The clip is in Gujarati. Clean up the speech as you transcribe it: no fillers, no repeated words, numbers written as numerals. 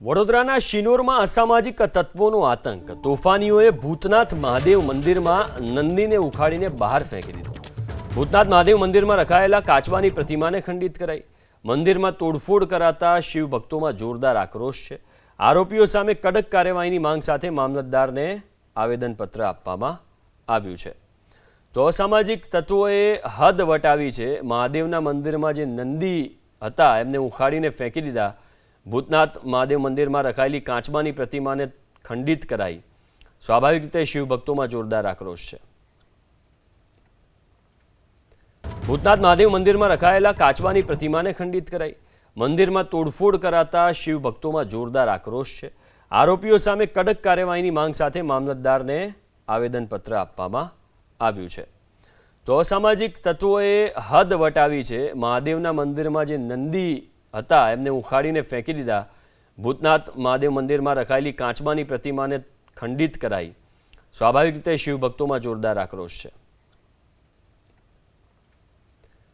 વડોદરાના શિનોરમાં અસામાજિક તત્વોનો આતંક। તોફાનીઓએ ભૂતનાથ મહાદેવ મંદિરમાં નંદીને ઉખાડીને બહાર ફેંકી દીધો। ભૂતનાથ મહાદેવ મંદિરમાં રખાયેલા કાચબાની પ્રતિમાને ખંડિત કરાઈ। મંદિરમાં તોડફોડ કરાતા શિવ ભક્તોમાં જોરદાર આક્રોશ છે। આરોપીઓ સામે કડક કાર્યવાહીની માંગ સાથે મામલતદારને આવેદનપત્ર આપવામાં આવ્યું છે। તો અસામાજિક તત્વોએ હદ વટાવી છે। મહાદેવના મંદિરમાં જે નંદી હતા એમને ઉખાડીને ફેંકી દીધા। ભૂતનાથ મહાદેવ મંદિરમાં રખાયેલી કાચબાની પ્રતિમાને ખંડિત કરાઈ। સ્વાભાવિક રીતે શિવ ભક્તોમાં જોરદાર આક્રોશ છે। ભૂતનાથ મહાદેવ મંદિરમાં રખાયેલા કાચબાની પ્રતિમાને ખંડિત કરાઈ। મંદિરમાં તોડફોડ કરાતા શિવ ભક્તોમાં જોરદાર આક્રોશ છે। આરોપીઓ સામે કડક કાર્યવાહીની માંગ સાથે મામલતદારને આવેદનપત્ર આપવામાં આવ્યું છે। તો અસામાજિક તત્વોએ હદ વટાવી છે। મહાદેવના મંદિરમાં જે નંદી હતા એમને ઉખાડીને ફેંકી દીધા। ભૂતનાથ મહાદેવ મંદિરમાં રખાયેલી કાચબાની પ્રતિમાને ખંડિત કરાઈ। સ્વાભાવિક રીતે શિવ ભક્તોમાં જોરદાર આક્રોશ છે।